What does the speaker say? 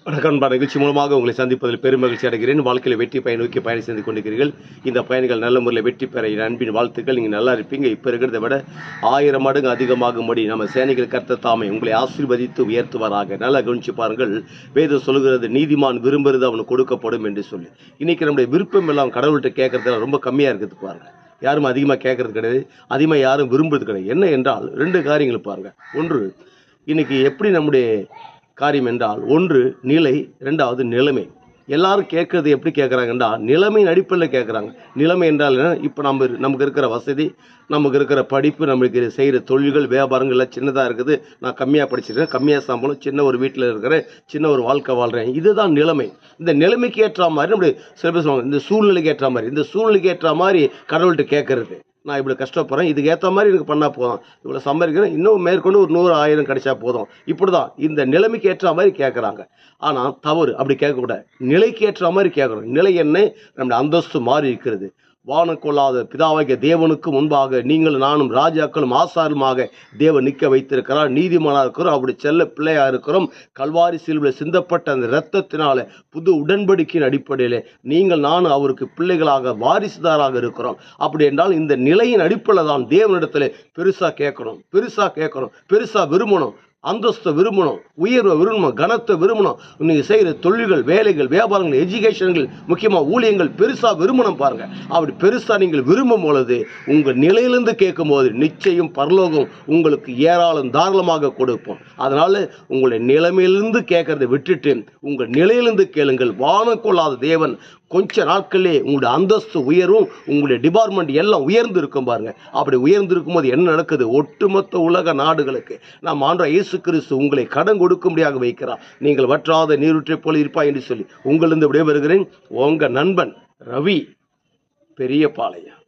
வணக்கம். நிகழ்ச்சி மூலமாக உங்களை சந்திப்பதில் பெரும் மகிழ்ச்சி அடைகிறேன். வாழ்க்கையில் வெற்றி பயன் நோக்கி பயணம் செய்து கொண்டிருக்கிறீர்கள். இந்த பயணிகள் நல்ல முறையில் வெற்றி பெற என் அன்பின் வாழ்த்துக்கள். நீங்கள் நல்லா இருப்பீங்க. இப்போ இருக்கிறத விட 1000 மடங்கு அதிகமாகும்படி நம்ம சேனைகள் கர்த்தர் தாமே உங்களை ஆசீர்வதித்து உயர்த்துவாராக. நல்லா கவனிச்சு பாருங்கள். வேதம் சொல்லுகிறது, நீதிமான் விரும்புறது அவனுக்கு கொடுக்கப்படும் என்று சொல்லி. இன்னைக்கு நம்முடைய விருப்பம் எல்லாம் கடவுள்கிட்ட கேட்கறதுல ரொம்ப கம்மியாக இருக்குது பாருங்க. யாரும் அதிகமாக கேட்கறது கிடையாது, அதிகமாக யாரும் விரும்புறது கிடையாது. என்ன என்றால் 2 காரியங்கள் பாருங்க. ஒன்று, இன்னைக்கு எப்படி நம்முடைய காரியம் என்றால், ஒன்று நிலை, 2வது நிலைமை. எல்லாரும் கேட்கறது எப்படி கேட்குறாங்கன்னா, நிலைமையின் அடிப்படையில் கேட்குறாங்க. நிலைமை என்றால் என்ன? இப்போ நமக்கு இருக்கிற வசதி, நமக்கு இருக்கிற படிப்பு, நம்மளுக்கு செய்கிற தொழில்கள், வியாபாரங்கள்லாம் சின்னதாக இருக்குது. நான் கம்மியாக படிச்சிருக்கேன், கம்மியாக சம்பளம், சின்ன ஒரு வீட்டில் இருக்கிறேன், சின்ன ஒரு வாழ்க்கை வாழ்கிறேன். இதுதான் நிலைமை. இந்த நிலைமைக்கு ஏற்ற மாதிரி நம்முடைய சில பேர் சொல்லுவாங்க, இந்த சூழ்நிலைக்கு ஏற்ற மாதிரி, இந்த சூழ்நிலைக்கு ஏற்ற மாதிரி கடவுள்கிட்ட கேட்கறது. நான் இப்படி கஷ்டப்படுறேன், இதுக்கு ஏற்ற மாதிரி எனக்கு பண்ணால் போதும், இவ்வளோ சம்பாதிக்கிறேன், இன்னும் மேற்கொண்டு ஒரு 100 1000 கிடைச்சா போதும். இப்படி தான் இந்த நிலைமைக்கு ஏற்ற மாதிரி கேட்குறாங்க. ஆனால் தவறு, அப்படி கேட்கக்கூடாது. நிலைக்கு ஏற்ற மாதிரி கேட்கணும். நிலை என்ன? நம்முடைய அந்தஸ்து மாறி இருக்கிறது. வானம் கொள்ளாத பிதாவாகிய தேவனுக்கு முன்பாக நீங்கள் நானும் ராஜாக்களும் ஆசாருமாக தேவன் நிற்க வைத்திருக்கிறார். நீதிமானாக இருக்கிறோம், அப்படி செல்ல பிள்ளையாக இருக்கிறோம். கல்வாரி சிலுவையில் சிந்தப்பட்ட அந்த இரத்தத்தினால புது உடன்படிக்கையின் அடிப்படையில் நீங்கள் நானும் அவருக்கு பிள்ளைகளாக வாரிசுதாராக இருக்கிறோம். அப்படி என்றால் இந்த நிலையின் அடிப்படையில் தான் தேவனிடத்தில் பெருசாக கேட்கணும், பெருசாக விரும்பணும், அந்தஸ்தை விரும்பணும், உயர்வை விரும்பணும், கனத்தை விரும்பணும். நீங்கள் செய்கிற தொழில்கள், வேலைகள், வியாபாரங்கள், எஜுகேஷன்கள், முக்கியமாக ஊழியங்கள் பெருசாக விரும்பணும் பாருங்க. அப்படி பெருசாக நீங்கள் விரும்பும் பொழுது உங்கள் நிலையிலிருந்து கேட்கும் போது நிச்சயம் பரலோகம் உங்களுக்கு ஏராளம் தாராளமாக கொடுப்போம். அதனால உங்களுடைய நிலைமையிலிருந்து கேட்கறதை விட்டுட்டு உங்கள் நிலையிலிருந்து கேளுங்கள். வானம் கொள்ளாத தேவன் கொஞ்ச நாட்களே உங்களுடைய அந்தஸ்து உயரும், உங்களுடைய டிபார்ட்மெண்ட் எல்லாம் உயர்ந்து இருக்கும் பாருங்க. அப்படி உயர்ந்து இருக்கும் போது என்ன நடக்குது? ஒட்டுமொத்த உலக நாடுகளுக்கு நாம் ஆண்டவர் இயேசு கிறிஸ்து உங்களை கடன் கொடுக்கும்படியாக வைக்கிறார். நீங்கள் வற்றாத நீரூற்றை போல இருப்பாய் என்று சொல்லி உங்களிருந்து விடைபெறுகிறேன். உங்க நண்பன் ரவி, பெரியபாளையம்.